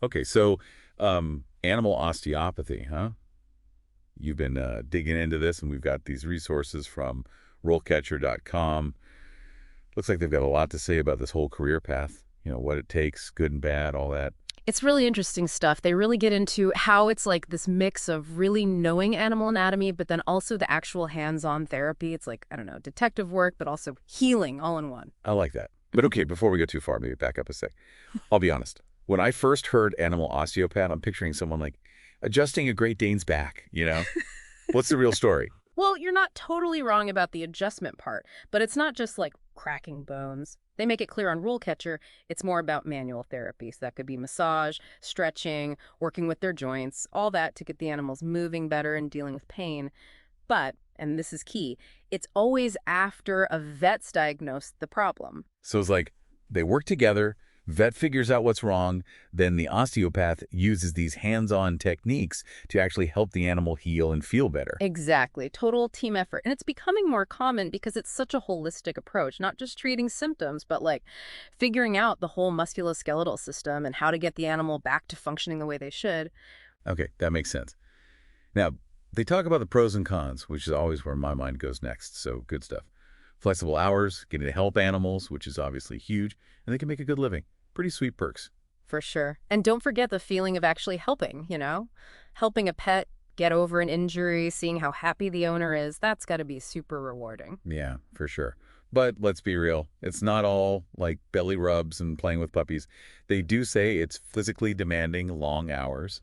Okay, so animal osteopathy, huh? You've been digging into this, and we've got these resources from RoleCatcher.com. Looks like they've got a lot to say about this whole career path, what it takes, good and bad, all that. It's really interesting stuff. They really get into how it's like this mix of really knowing animal anatomy, but then also the actual hands-on therapy. It's like, I don't know, detective work, but also healing all in one. I like that. But okay, before we go too far, maybe back up a sec. I'll be honest. When I first heard animal osteopath, I'm picturing someone like adjusting a Great Dane's back? What's the real story? Well, you're not totally wrong about the adjustment part, but it's not just like cracking bones. They make it clear on RoleCatcher it's more about manual therapy. So that could be massage, stretching, working with their joints, all that to get the animals moving better and dealing with pain. But, and this is key, it's always after a vet's diagnosed the problem. So it's like they work together, vet figures out what's wrong, then the osteopath uses these hands-on techniques to actually help the animal heal and feel better. Exactly. Total team effort. And it's becoming more common because it's such a holistic approach, not just treating symptoms, but like figuring out the whole musculoskeletal system and how to get the animal back to functioning the way they should. Okay, that makes sense. Now, they talk about the pros and cons, which is always where my mind goes next, so good stuff. Flexible hours, getting to help animals, which is obviously huge, and they can make a good living. Pretty sweet perks. For sure. And don't forget the feeling of actually helping. Helping a pet get over an injury, seeing how happy the owner is, that's got to be super rewarding. Yeah, for sure. But let's be real, it's not all like belly rubs and playing with puppies. They do say it's physically demanding long hours,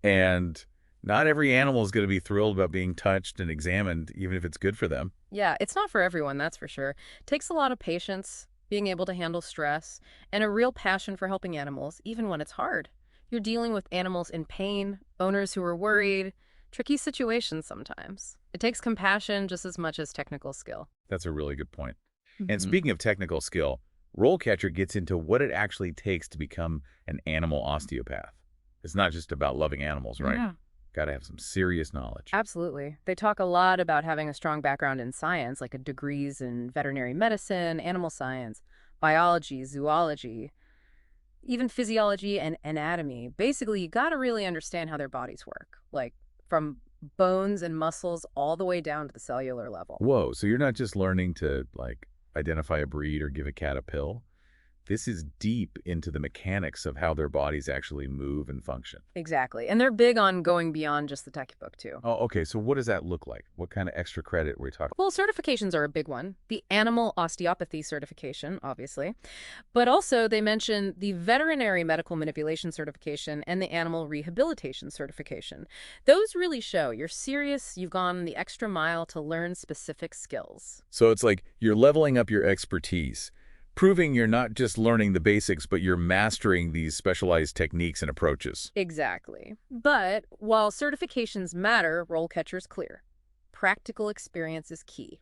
and not every animal is going to be thrilled about being touched and examined, even if it's good for them. Yeah, it's not for everyone, that's for sure. Takes a lot of patience, being able to handle stress, and a real passion for helping animals, even when it's hard. You're dealing with animals in pain, owners who are worried, tricky situations sometimes. It takes compassion just as much as technical skill. That's a really good point. And Hmm. speaking of technical skill, RoleCatcher gets into what it actually takes to become an animal osteopath. It's not just about loving animals, right? Yeah. Got to have some serious knowledge. Absolutely. They talk a lot about having a strong background in science, like a degrees in veterinary medicine, animal science, biology, zoology, even physiology and anatomy. Basically, you got to really understand how their bodies work, like from bones and muscles all the way down to the cellular level. Whoa, so you're not just learning to, like, identify a breed or give a cat a pill? This is deep into the mechanics of how their bodies actually move and function. Exactly. And they're big on going beyond just the textbook, too. Oh, okay, so what does that look like? What kind of extra credit are we talking? Well, certifications are a big one. The Animal Osteopathy certification, obviously. But also, they mention the Veterinary Medical Manipulation certification and the Animal Rehabilitation certification. Those really show you're serious, you've gone the extra mile to learn specific skills. So it's like you're leveling up your expertise, proving you're not just learning the basics, but you're mastering these specialized techniques and approaches. Exactly. But while certifications matter, RoleCatcher's clear. Practical experience is key.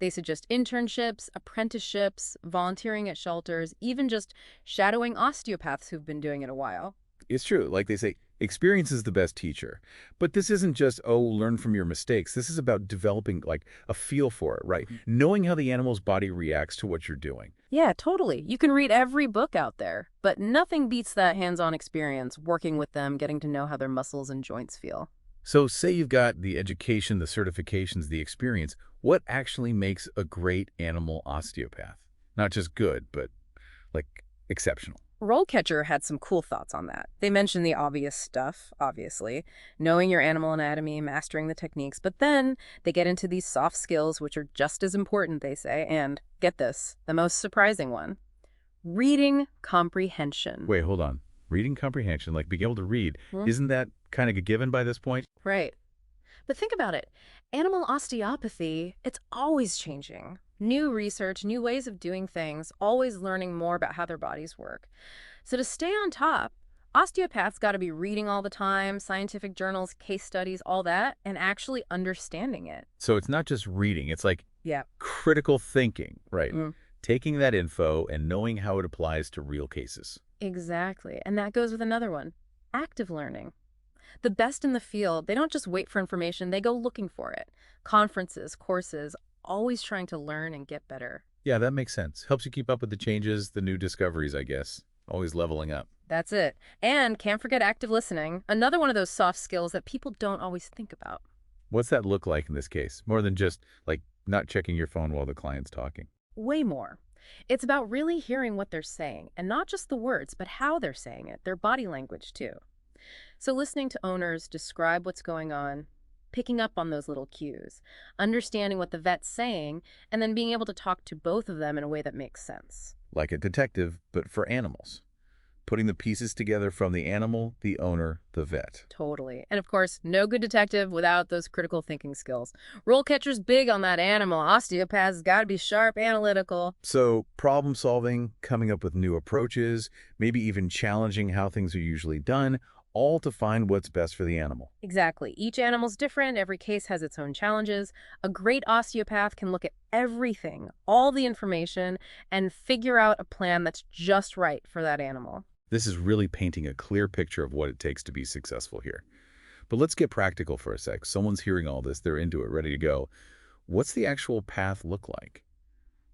They suggest internships, apprenticeships, volunteering at shelters, even just shadowing osteopaths who've been doing it a while. It's true. Like they say, experience is the best teacher. But this isn't just, oh, learn from your mistakes. This is about developing like a feel for it, right? Knowing how the animal's body reacts to what you're doing. Yeah, totally. You can read every book out there, but nothing beats that hands-on experience, working with them, getting to know how their muscles and joints feel. So say you've got the education, the certifications, the experience. What actually makes a great animal osteopath? Not just good, but like exceptional. RoleCatcher had some cool thoughts on that. They mentioned the obvious stuff, obviously, knowing your animal anatomy, mastering the techniques, but then they get into these soft skills, which are just as important, they say, and get this, the most surprising one, reading comprehension. Wait, hold on. Reading comprehension, like being able to read, Hmm? isn't that kind of a given by this point? Right. But think about it. Animal osteopathy, it's always changing. New research, new ways of doing things, always learning more about how their bodies work. So to stay on top, osteopaths got to be reading all the time, scientific journals, case studies, all that, and actually understanding it. So it's not just reading, it's like Yeah. critical thinking, right? Mm. Taking that info and knowing how it applies to real cases. Exactly. And that goes with another one, active learning. The best in the field, they don't just wait for information, they go looking for it. Conferences, courses, always trying to learn and get better. Yeah, that makes sense. Helps you keep up with the changes, the new discoveries, I guess. Always leveling up. That's it. And can't forget active listening, another one of those soft skills that people don't always think about. What's that look like in this case? More than just, like, not checking your phone while the client's talking. Way more. It's about really hearing what they're saying, and not just the words, but how they're saying it, their body language too. So listening to owners describe what's going on, picking up on those little cues, understanding what the vet's saying, and then being able to talk to both of them in a way that makes sense. Like a detective, but for animals. Putting the pieces together from the animal, the owner, the vet. Totally. And of course, no good detective without those critical thinking skills. RoleCatcher's big on that. Animal Osteopath's got to be sharp, analytical. So problem solving, coming up with new approaches, maybe even challenging how things are usually done, all to find what's best for the animal. Exactly. Each animal's different. Every case has its own challenges. A great osteopath can look at everything, all the information, and figure out a plan that's just right for that animal. This is really painting a clear picture of what it takes to be successful here. But let's get practical for a sec. Someone's hearing all this, they're into it, ready to go. What's the actual path look like?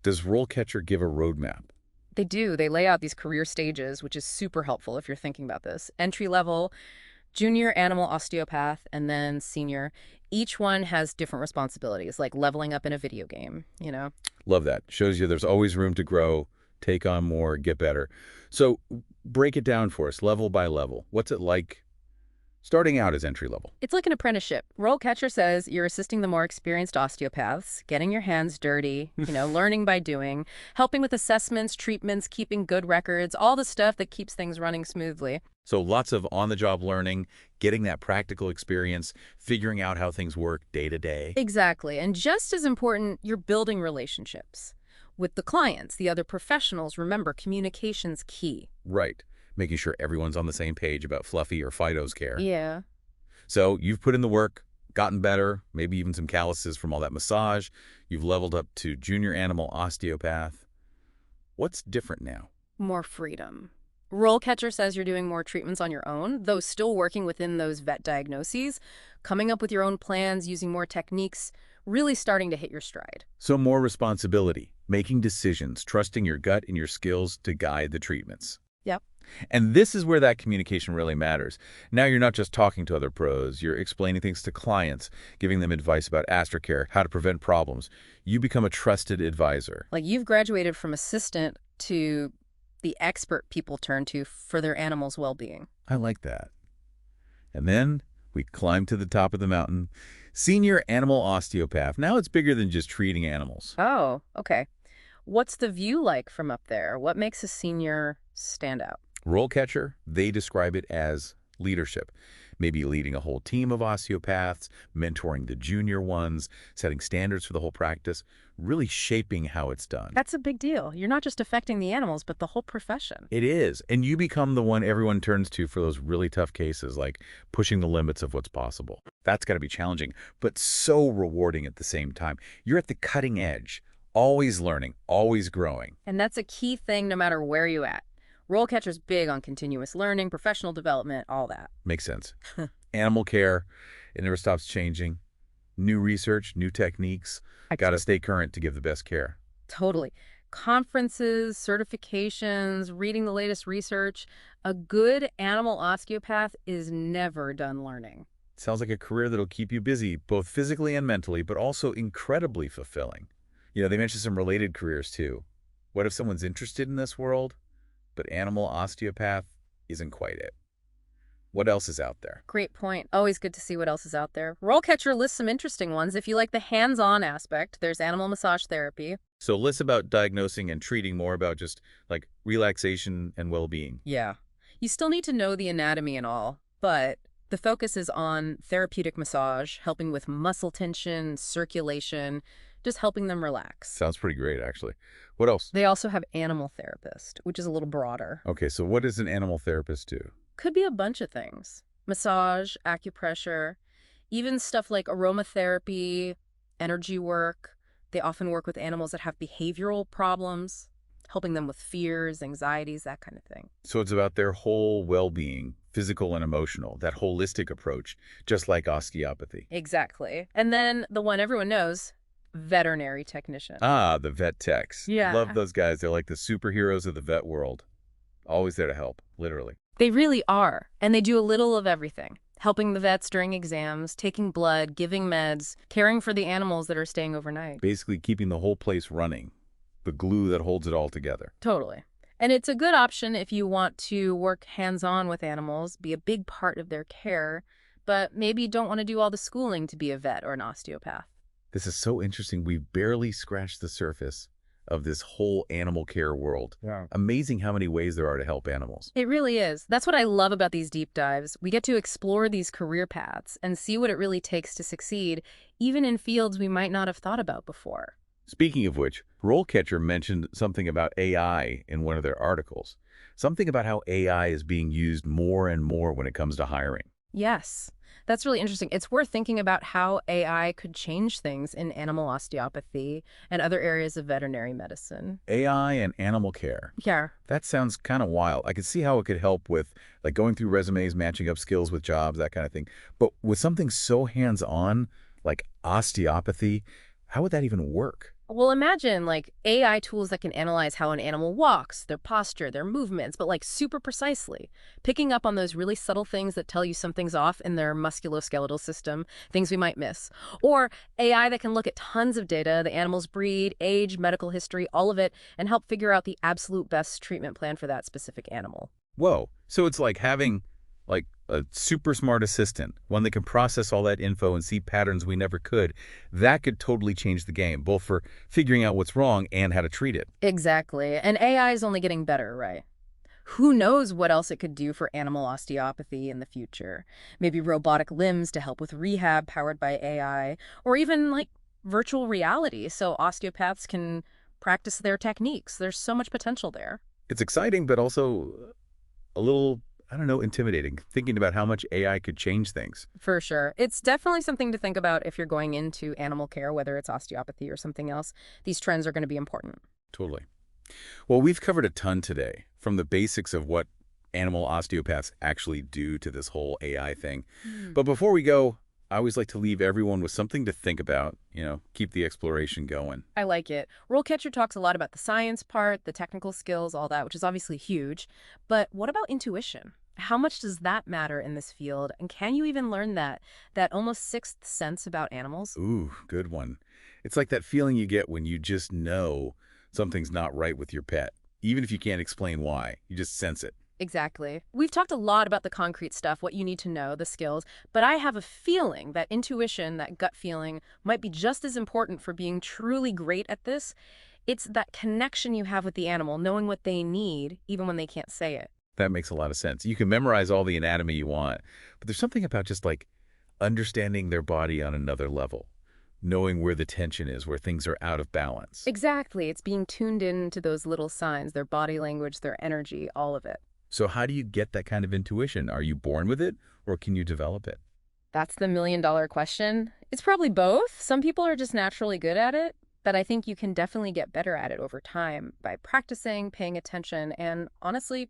Does RoleCatcher give a roadmap? They do. They lay out these career stages, which is super helpful if you're thinking about this. Entry level, junior animal osteopath, and then senior. Each one has different responsibilities, like leveling up in a video game. Love that. Shows you there's always room to grow, take on more, get better. So break it down for us, level by level. What's it like starting out as entry level? It's like an apprenticeship. RoleCatcher says you're assisting the more experienced osteopaths, getting your hands dirty, learning by doing, helping with assessments, treatments, keeping good records, all the stuff that keeps things running smoothly. So lots of on-the-job learning, getting that practical experience, figuring out how things work day to day. Exactly. And just as important, you're building relationships with the clients, the other professionals. Remember, communication's key. Right. Making sure everyone's on the same page about Fluffy or Fido's care. Yeah. So you've put in the work, gotten better, maybe even some calluses from all that massage. You've leveled up to junior animal osteopath. What's different now? More freedom. RoleCatcher says you're doing more treatments on your own, though still working within those vet diagnoses, coming up with your own plans, using more techniques, really starting to hit your stride. So more responsibility, making decisions, trusting your gut and your skills to guide the treatments. Yep. And this is where that communication really matters. Now you're not just talking to other pros, you're explaining things to clients, giving them advice about aftercare, how to prevent problems. You become a trusted advisor. Like you've graduated from assistant to the expert people turn to for their animals' well-being. I like that. And then we climb to the top of the mountain. Senior animal osteopath. Now it's bigger than just treating animals. Oh, okay. What's the view like from up there? What makes a senior stand out? RoleCatcher, they describe it as leadership. Maybe leading a whole team of osteopaths, mentoring the junior ones, setting standards for the whole practice, really shaping how it's done. That's a big deal. You're not just affecting the animals, but the whole profession. It is. And you become the one everyone turns to for those really tough cases, like pushing the limits of what's possible. That's got to be challenging, but so rewarding at the same time. You're at the cutting edge, always learning, always growing. And that's a key thing no matter where you're at. RoleCatcher's big on continuous learning, professional development, all that. Makes sense. Animal care, it never stops changing. New research, new techniques. Got to stay current to give the best care. Totally. Conferences, certifications, reading the latest research. A good animal osteopath is never done learning. Sounds like a career that'll keep you busy, both physically and mentally, but also incredibly fulfilling. They mentioned some related careers too. What if someone's interested in this world, but animal osteopath isn't quite it? What else is out there? Great point. Always good to see what else is out there. RoleCatcher lists some interesting ones. If you like the hands-on aspect, there's animal massage therapy. So less about diagnosing and treating, more about just like relaxation and well-being. Yeah. You still need to know the anatomy and all, but the focus is on therapeutic massage, helping with muscle tension, circulation, just helping them relax. Sounds pretty great, actually. What else? They also have animal therapist, which is a little broader. Okay, so what does an animal therapist do? Could be a bunch of things. Massage, acupressure, even stuff like aromatherapy, energy work. They often work with animals that have behavioral problems, helping them with fears, anxieties, that kind of thing. So it's about their whole well-being, physical and emotional, that holistic approach, just like osteopathy. Exactly. And then the one everyone knows, veterinary technician. Ah, the vet techs. Yeah. Love those guys. They're like the superheroes of the vet world. Always there to help, literally. They really are, and they do a little of everything. Helping the vets during exams, taking blood, giving meds, caring for the animals that are staying overnight. Basically keeping the whole place running, the glue that holds it all together. Totally. And it's a good option if you want to work hands-on with animals, be a big part of their care, but maybe you don't want to do all the schooling to be a vet or an osteopath. This is so interesting. We've barely scratched the surface of this whole animal care world. Yeah. Amazing how many ways there are to help animals. It really is. That's what I love about these deep dives. We get to explore these career paths and see what it really takes to succeed, even in fields we might not have thought about before. Speaking of which, RoleCatcher mentioned something about AI in one of their articles. Something about how AI is being used more and more when it comes to hiring. Yes, that's really interesting. It's worth thinking about how AI could change things in animal osteopathy and other areas of veterinary medicine. AI and animal care. Yeah, That sounds kind of wild. I could see how it could help with like going through resumes, matching up skills with jobs, that kind of thing. But with something so hands-on like osteopathy, how would that even work? well, imagine like AI tools that can analyze how an animal walks, their posture, their movements, but like super precisely, picking up on those really subtle things that tell you something's off in their musculoskeletal system, things we might miss. Or AI that can look at tons of data, the animal's breed, age, medical history, all of it, and help figure out the absolute best treatment plan for that specific animal. Whoa. So it's like having like a super smart assistant, one that can process all that info and see patterns we never could. That could totally change the game, both for figuring out what's wrong and how to treat it. Exactly. And AI is only getting better, right? Who knows what else it could do for animal osteopathy in the future? Maybe robotic limbs to help with rehab powered by AI, or even like virtual reality so osteopaths can practice their techniques. There's so much potential there. It's exciting, but also a little, I don't know, intimidating, thinking about how much AI could change things. For sure. It's definitely something to think about if you're going into animal care, whether it's osteopathy or something else. These trends are going to be important. Totally. Well, we've covered a ton today, from the basics of what animal osteopaths actually do to this whole AI thing. But before we go, I always like to leave everyone with something to think about, keep the exploration going. I like it. RoleCatcher talks a lot about the science part, the technical skills, all that, which is obviously huge. But what about intuition? How much does that matter in this field? And can you even learn that almost sixth sense about animals? Ooh, good one. It's like that feeling you get when you just know something's not right with your pet. Even if you can't explain why, you just sense it. Exactly. We've talked a lot about the concrete stuff, what you need to know, the skills, but I have a feeling that intuition, that gut feeling, might be just as important for being truly great at this. It's that connection you have with the animal, knowing what they need, even when they can't say it. That makes a lot of sense. You can memorize all the anatomy you want, but there's something about just like understanding their body on another level, knowing where the tension is, where things are out of balance. Exactly. It's being tuned in to those little signs, their body language, their energy, all of it. So how do you get that kind of intuition? Are you born with it, or can you develop it? That's the million-dollar question. It's probably both. Some people are just naturally good at it, but I think you can definitely get better at it over time by practicing, paying attention, and honestly,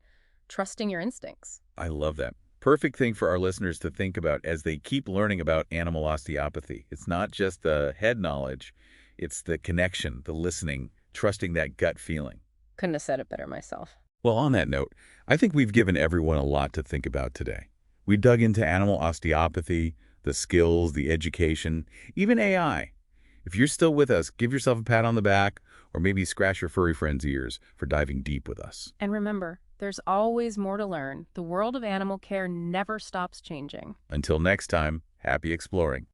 trusting your instincts. I love that. Perfect thing for our listeners to think about as they keep learning about animal osteopathy. It's not just the head knowledge, it's the connection, the listening, trusting that gut feeling. Couldn't have said it better myself. Well, on that note, I think we've given everyone a lot to think about today. We dug into animal osteopathy, the skills, the education, even AI. If you're still with us, give yourself a pat on the back or maybe scratch your furry friend's ears for diving deep with us. And remember, there's always more to learn. The world of animal care never stops changing. Until next time, happy exploring.